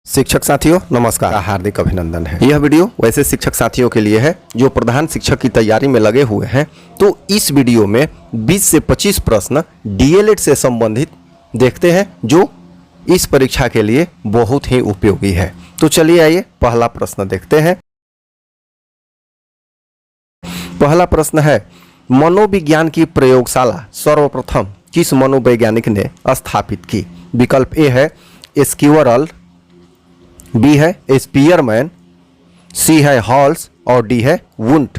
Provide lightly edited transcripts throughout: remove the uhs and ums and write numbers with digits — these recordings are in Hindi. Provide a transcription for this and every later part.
शिक्षक साथियों नमस्कार, हार्दिक अभिनंदन है। यह वीडियो वैसे शिक्षक साथियों के लिए है जो प्रधान शिक्षक की तैयारी में लगे हुए हैं। तो इस वीडियो में 20 से 25 प्रश्न डीएलएड से संबंधित देखते हैं जो इस परीक्षा के लिए बहुत ही उपयोगी है। तो चलिए आइए पहला प्रश्न देखते हैं। पहला प्रश्न है, मनोविज्ञान की प्रयोगशाला सर्वप्रथम किस मनोवैज्ञानिक ने स्थापित की? विकल्प ए है स्क्विरल, बी है स्पीयरमैन, सी है हॉल्स और डी है वुंट।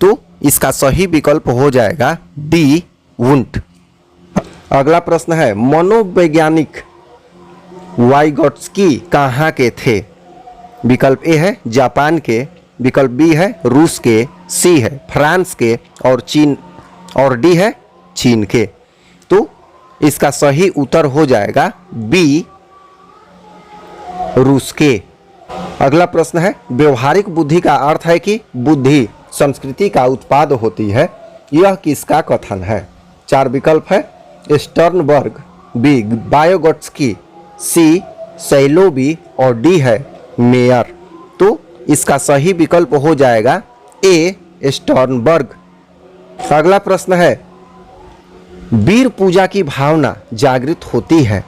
तो इसका सही विकल्प हो जाएगा डी वुंट। अगला प्रश्न है, मनोवैज्ञानिक वाइगोट्स्की कहाँ के थे? विकल्प ए है जापान के, विकल्प बी है रूस के, सी है फ्रांस के और चीन और डी है चीन के। तो इसका सही उत्तर हो जाएगा बी रूस के। अगला प्रश्न है, व्यवहारिक बुद्धि का अर्थ है कि बुद्धि संस्कृति का उत्पाद होती है, यह किसका कथन है? चार विकल्प है स्टर्नबर्ग, बी वाइगोट्स्की, सी सैलोबी और डी है मेयर। तो इसका सही विकल्प हो जाएगा ए स्टर्नबर्ग। अगला प्रश्न है, वीर पूजा की भावना जागृत होती है?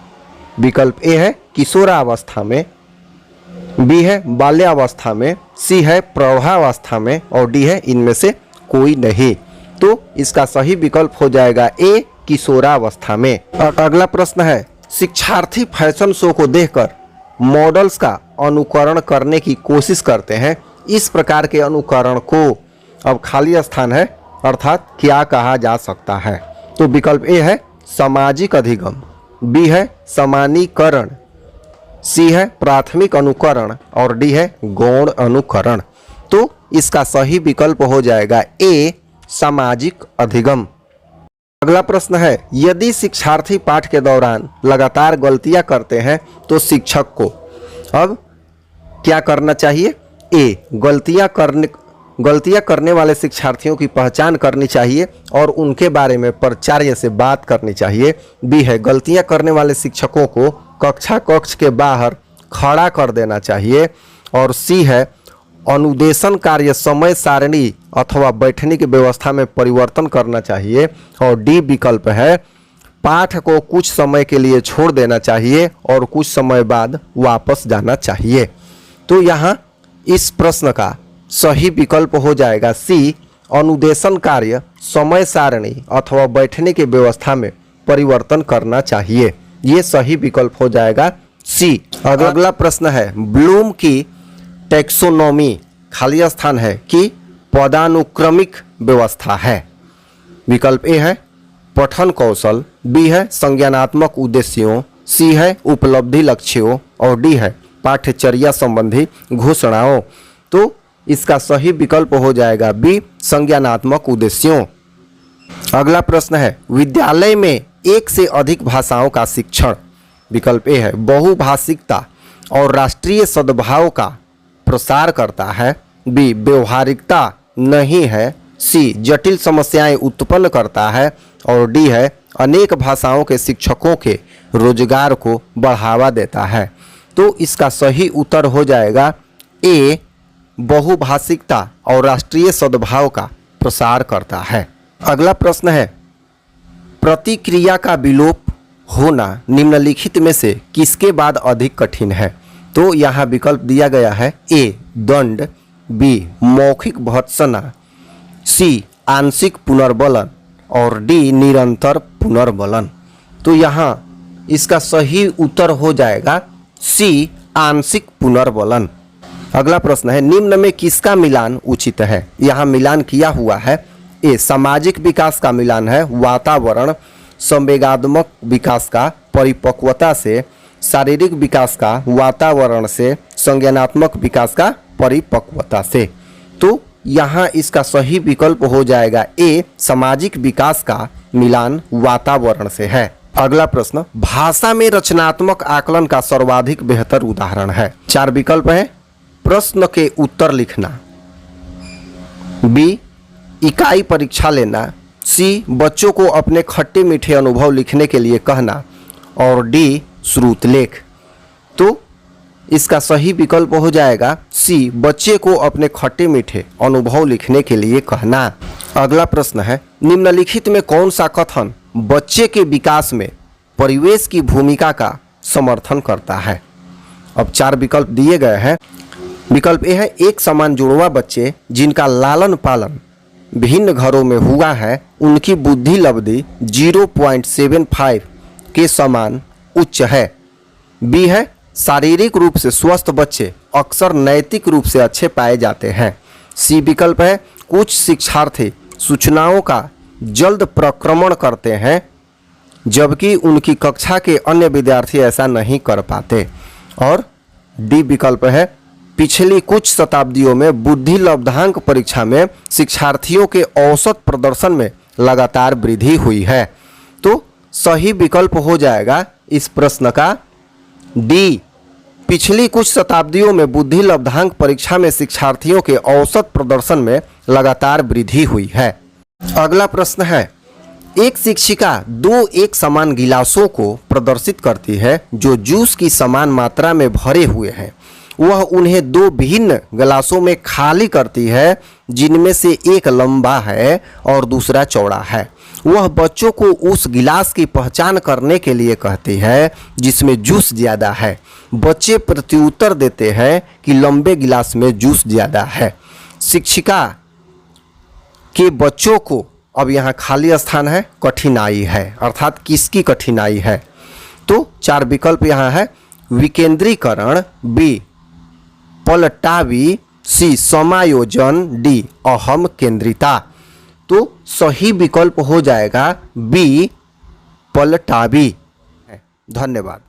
विकल्प ए है किशोरावस्था में, बी है बाल्यावस्था में, सी है प्रौढ़ावस्था में और डी है इनमें से कोई नहीं। तो इसका सही विकल्प हो जाएगा ए किशोरावस्था में। अगला प्रश्न है, शिक्षार्थी फैशन शो को देखकर मॉडल्स का अनुकरण करने की कोशिश करते हैं, इस प्रकार के अनुकरण को अब खाली स्थान है अर्थात क्या कहा जा सकता है? तो विकल्प ए है सामाजिक अधिगम, बी है समानीकरण, सी है प्राथमिक अनुकरण और डी है गौण अनुकरण। तो इसका सही विकल्प हो जाएगा ए सामाजिक अधिगम। अगला प्रश्न है, यदि शिक्षार्थी पाठ के दौरान लगातार गलतियां करते हैं तो शिक्षक को अब क्या करना चाहिए? ए गलतियां करने वाले शिक्षार्थियों की पहचान करनी चाहिए और उनके बारे में प्राचार्य से बात करनी चाहिए, बी है गलतियां करने वाले शिक्षकों को कक्ष के बाहर खड़ा कर देना चाहिए और सी है अनुदेशन कार्य समय सारणी अथवा बैठने की व्यवस्था में परिवर्तन करना चाहिए और डी विकल्प है पाठ को कुछ समय के लिए छोड़ देना चाहिए और कुछ समय बाद वापस जाना चाहिए। तो यहाँ इस प्रश्न का सही विकल्प हो जाएगा सी अनुदेशन कार्य समय सारणी अथवा बैठने की व्यवस्था में परिवर्तन करना चाहिए। ये सही विकल्प हो जाएगा सी। अगला प्रश्न है, ब्लूम की टैक्सोनॉमी खाली स्थान है कि पदानुक्रमिक व्यवस्था है? विकल्प ए है पठन कौशल, बी है संज्ञानात्मक उद्देश्यों, सी है उपलब्धि लक्ष्यों और डी है पाठ्यचर्या संबंधी घोषणाओं। तो इसका सही विकल्प हो जाएगा बी संज्ञानात्मक उद्देश्यों। अगला प्रश्न है, विद्यालय में एक से अधिक भाषाओं का शिक्षण? विकल्प ए है बहुभाषिकता और राष्ट्रीय सद्भाव का प्रसार करता है, बी व्यवहारिकता नहीं है, सी जटिल समस्याएं उत्पन्न करता है और डी है अनेक भाषाओं के शिक्षकों के रोजगार को बढ़ावा देता है। तो इसका सही उत्तर हो जाएगा ए बहुभाषिकता और राष्ट्रीय सद्भाव का प्रसार करता है। अगला प्रश्न है, प्रतिक्रिया का विलोप होना निम्नलिखित में से किसके बाद अधिक कठिन है? तो यहाँ विकल्प दिया गया है ए दंड, बी मौखिक भर्त्सना, सी आंशिक पुनर्बलन और डी निरंतर पुनर्बलन। तो यहाँ इसका सही उत्तर हो जाएगा सी आंशिक पुनर्बलन। अगला प्रश्न है, निम्न में किसका मिलान उचित है? यहाँ मिलान किया हुआ है ए सामाजिक विकास का मिलान है वातावरण, संवेगात्मक विकास का परिपक्वता से, शारीरिक विकास का वातावरण से, संज्ञानात्मक विकास का परिपक्वता से। तो यहाँ इसका सही विकल्प हो जाएगा ए सामाजिक विकास का मिलान वातावरण से है। अगला प्रश्न, भाषा में रचनात्मक आकलन का सर्वाधिक बेहतर उदाहरण है? चार विकल्प है प्रश्न के उत्तर लिखना, बी इकाई परीक्षा लेना, सी बच्चों को अपने खट्टे मीठे अनुभव लिखने के लिए कहना और डी श्रुतलेख। तो इसका सही विकल्प हो जाएगा सी, बच्चे को अपने खट्टे मीठे अनुभव लिखने के लिए कहना। अगला प्रश्न है, निम्नलिखित में कौन सा कथन बच्चे के विकास में परिवेश की भूमिका का समर्थन करता है। अब 4 विकल्प दिए गए हैं। विकल्प ए है, एक समान जुड़वा बच्चे जिनका लालन पालन भिन्न घरों में हुआ है उनकी बुद्धि लब्धि 0.75 के समान उच्च है। बी है, शारीरिक रूप से स्वस्थ बच्चे अक्सर नैतिक रूप से अच्छे पाए जाते हैं। सी विकल्प है, कुछ शिक्षार्थी सूचनाओं का जल्द प्रक्रमण करते हैं जबकि उनकी कक्षा के अन्य विद्यार्थी ऐसा नहीं कर पाते। और डी विकल्प है, पिछली कुछ शताब्दियों में बुद्धि लब्धांक परीक्षा में शिक्षार्थियों के औसत प्रदर्शन में लगातार वृद्धि हुई है। तो सही विकल्प हो जाएगा इस प्रश्न का डी, पिछली कुछ शताब्दियों में बुद्धि लब्धांक परीक्षा में शिक्षार्थियों के औसत प्रदर्शन में लगातार वृद्धि हुई है। अगला प्रश्न है, एक शिक्षिका 2 एक समान गिलासों को प्रदर्शित करती है जो जूस की समान मात्रा में भरे हुए हैं। वह उन्हें 2 भिन्न गिलासों में खाली करती है जिनमें से एक लंबा है और दूसरा चौड़ा है। वह बच्चों को उस गिलास की पहचान करने के लिए कहती है जिसमें जूस ज़्यादा है। बच्चे प्रत्युत्तर देते हैं कि लंबे गिलास में जूस ज़्यादा है। शिक्षिका के बच्चों को, अब यहाँ खाली स्थान है, कठिनाई है, अर्थात किसकी कठिनाई है। तो 4 विकल्प यहाँ है, विकेंद्रीकरण, बी पलटावी, सी समायोजन, डी अहम केंद्रिता। तो सही विकल्प हो जाएगा बी पलटावी। धन्यवाद।